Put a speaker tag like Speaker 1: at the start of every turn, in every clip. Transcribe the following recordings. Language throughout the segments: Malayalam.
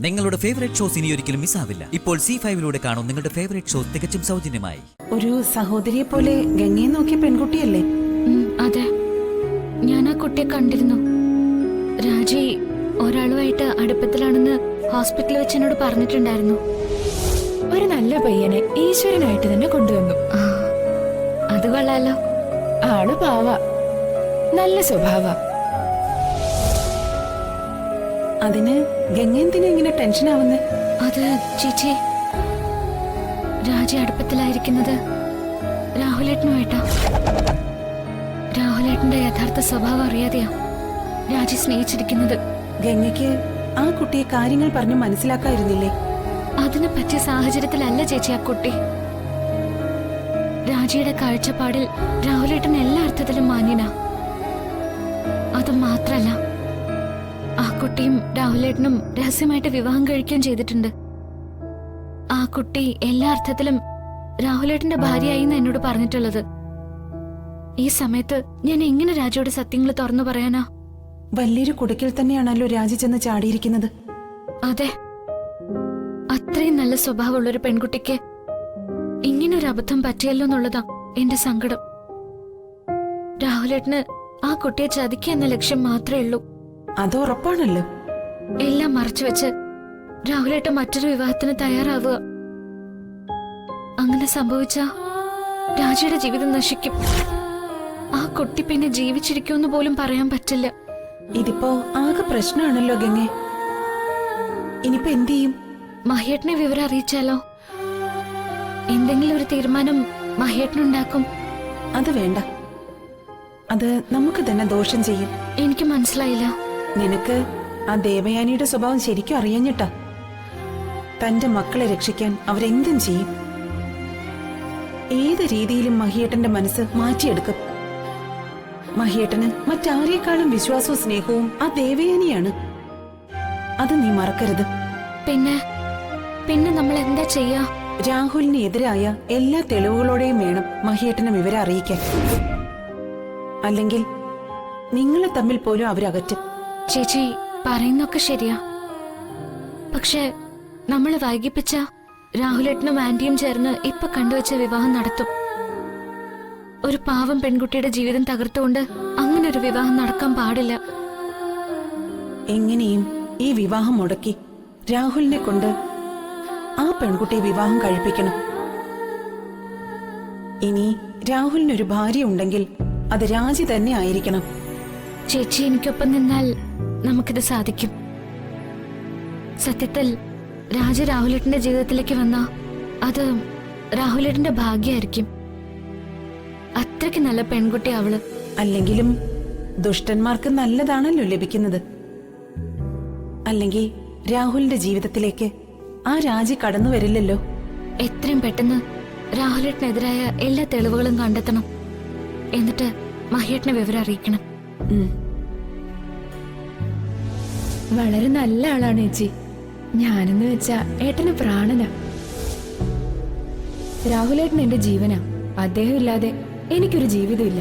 Speaker 1: നിങ്ങളുടെ ഫേവറേറ്റ് ഷോസ് ഇനി ഒരിക്കലും മിസ്സാവില്ല. ഇപ്പോൾ C5 കാണും നിങ്ങളുടെ ഫേവറേറ്റ് ഷോസ് തികച്ചും സൗജന്യമായി.
Speaker 2: ഒരു സഹോദരിയെ പോലെ ഗംഗയെ നോക്കിയ പെൺകുട്ടിയല്ലേ?
Speaker 3: അതെ, ഞാൻ ആ കുട്ടിയെ കണ്ടിരുന്നു. രാജി ഒരാളുമായിട്ട് അടുപ്പത്തിലാണെന്ന് ഹോസ്പിറ്റലിൽ വെച്ച് എന്നോട് പറഞ്ഞിട്ടുണ്ടായിരുന്നു.
Speaker 4: ഒരു നല്ല പയ്യനെ ഈശ്വരനായിട്ട് തന്നെ കൊണ്ടുവന്നു.
Speaker 3: അത് കൊള്ളാലോ.
Speaker 4: ആള് പാവ, നല്ല സ്വഭാവ.
Speaker 2: അതിന് ഗംഗ എന്തിനാ ഇങ്ങനെ ടെൻഷൻ ആവുന്നേ?
Speaker 3: അത് ചേച്ചി, രാജി അടുപ്പത്തിലായിരിക്കുന്നത് രാഹുലേട്ടനുമായിട്ടാ. രാഹുലേട്ടന്റെ യഥാർത്ഥ സ്വഭാവം അറിയാതെയാ രാജി സ്നേഹിച്ചിരിക്കുന്നത്.
Speaker 2: ഗംഗയ്ക്ക് ആ കുട്ടിയെ കാര്യങ്ങൾ പറഞ്ഞു മനസ്സിലാക്കായിരുന്നില്ലേ?
Speaker 3: അതിനെ പറ്റിയ സാഹചര്യത്തിലല്ല ചേച്ചി ആ കുട്ടി. രാജിയുടെ കാഴ്ചപ്പാടിൽ രാഹുലേട്ടൻ എല്ലാ അർത്ഥത്തിലും മാന്യനാ. അത് മാത്രല്ല, ആ കുട്ടിയും രാഹുലേട്ടനും രഹസ്യമായിട്ട് വിവാഹം കഴിക്കുകയും ചെയ്തിട്ടുണ്ട്. ആ കുട്ടി എല്ലാ അർത്ഥത്തിലും രാഹുലേട്ടന്റെ ഭാര്യയായി എന്നോട് പറഞ്ഞിട്ടുള്ളത്. ഈ സമയത്ത് ഞാൻ എങ്ങനെ രാജയോട് സത്യങ്ങൾ തുറന്നു പറയാനാ?
Speaker 2: വലിയൊരു കുടുക്കിൽ തന്നെയാണല്ലോ രാജി ചെന്ന് ചാടിയിരിക്കുന്നത്.
Speaker 3: അതെ, അത്രയും നല്ല സ്വഭാവമുള്ളൊരു പെൺകുട്ടിക്ക് ഇങ്ങനൊരു അബദ്ധം പറ്റിയല്ലോ എന്നുള്ളതാ എന്റെ സങ്കടം. രാഹുലേട്ടന് ആ കുട്ടിയെ ചതിക്കുക എന്ന ലക്ഷ്യം മാത്രമേ ഉള്ളൂ.
Speaker 2: അത് ഉറപ്പാണല്ലോ.
Speaker 3: എല്ലാം മറച്ചുവെച്ച് രാഹുലേട്ടൻ മറ്റൊരു വിവാഹത്തിന് തയ്യാറാവുക. അങ്ങനെ സംഭവിച്ച രാജിയുടെ ജീവിതം നശിക്കും. ആ കുട്ടി പിന്നെ ജീവിച്ചിരിക്കുമെന്ന് പോലും പറയാൻ പറ്റില്ല.
Speaker 2: ഇതിപ്പോ ആകെ പ്രശ്നമാണല്ലോ ഗംഗെ. ഇനിയിപ്പോ എന്ത് ചെയ്യും?
Speaker 3: മഹേട്ടനെ വിവരം അറിയിച്ചാലോ? എന്തെങ്കിലും ഒരു തീരുമാനം മഹേട്ടനുണ്ടാക്കും.
Speaker 2: അത് വേണ്ട, അത് നമുക്ക് തന്നെ ദോഷം ചെയ്യും.
Speaker 3: എനിക്ക് മനസ്സിലായില്ല.
Speaker 2: നിനക്ക് ആ ദേവയാനിയുടെ സ്വഭാവം ശരിക്കും അറിയാഞ്ഞിട്ടാ. തന്റെ മക്കളെ രക്ഷിക്കാൻ അവരെന്തും ചെയ്യും. ഏത് രീതിയിലും മഹിയേട്ടന്റെ മനസ്സ് മാറ്റിയെടുക്കും. മഹിയേട്ടന് മറ്റാരേക്കാളും വിശ്വാസവും സ്നേഹവും ആ ദേവയാനിയാണ്. അത് നീ മറക്കരുത്.
Speaker 3: പിന്നെ നമ്മൾ എന്താ ചെയ്യാ?
Speaker 2: രാഹുലിന് എതിരായ എല്ലാ തെളിവുകളോടെയും വേണം മഹിയേട്ടനെ വിവരം അറിയിക്കാൻ. അല്ലെങ്കിൽ നിങ്ങളെ തമ്മിൽ പോലും അവരകറ്റും.
Speaker 3: ചേച്ചി പറയുന്നൊക്കെ ശരിയാ. പക്ഷെ നമ്മൾ വൈകിപ്പിച്ച രാഹുലേട്ടനും ആന്റിയും ചേർന്ന് ഇപ്പൊ കണ്ടുവച്ച വിവാഹം നടത്തും. ഒരു പാവം പെൺകുട്ടിയുടെ ജീവിതം തകർത്തുകൊണ്ട് അങ്ങനെ ഒരു വിവാഹം നടക്കാൻ പാടില്ല.
Speaker 2: എങ്ങനെയും ഈ വിവാഹം മുടക്കി രാഹുലിനെ കൊണ്ട് ആ പെൺകുട്ടിയെ വിവാഹം കഴിപ്പിക്കണം. ഇനി രാഹുലിനൊരു ഭാര്യ ഉണ്ടെങ്കിൽ അത് രാജി തന്നെ ആയിരിക്കണം.
Speaker 3: ചേച്ചി എനിക്കൊപ്പം നിന്നാൽ നമുക്കിത് സാധിക്കും. സത്യത്തിൽ രാജ രാഹുലേട്ടന്റെ ജീവിതത്തിലേക്ക് വന്ന അത് രാഹുലേട്ടന്റെ ഭാഗ്യമായിരിക്കും. അത്രയ്ക്ക് നല്ല പെൺകുട്ടി അവള്.
Speaker 2: അല്ലെങ്കിലും ദുഷ്ടന്മാർക്ക് നല്ലതാണല്ലോ ലഭിക്കുന്നത്. അല്ലെങ്കിൽ രാഹുലിന്റെ ജീവിതത്തിലേക്ക് ആ രാജി കടന്നു വരില്ലല്ലോ.
Speaker 3: എത്രയും പെട്ടെന്ന് രാഹുലേട്ടനെതിരായ എല്ലാ തെളിവുകളും കണ്ടെത്തണം. എന്നിട്ട് മഹേട്ടനെ വിവരം അറിയിക്കണം.
Speaker 4: വളരെ നല്ല ആളാണ് ചേച്ചി. ഞാനെന്ന് വെച്ചാ ഏട്ടന് പ്രാണനാ. രാഹുലേട്ടൻ എന്റെ ജീവനാ. അദ്ദേഹം ഇല്ലാതെ എനിക്കൊരു ജീവിതമില്ല.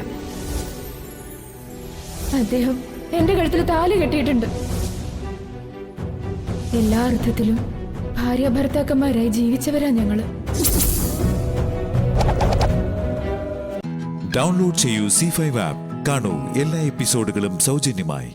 Speaker 4: അദ്ദേഹം എന്റെ കഴുത്തിൽ താലി കെട്ടിയിട്ടുണ്ട്. എല്ലാ അർത്ഥത്തിലും ഭാര്യ ഭർത്താക്കന്മാരായി ജീവിച്ചവരാ ഞങ്ങള്.
Speaker 5: ഡൗൺലോഡ് ചെയ്യൂ C5 ആപ്പ്. കാണൂ എല്ലാ എപ്പിസോഡുകളും സൗജന്യമായി.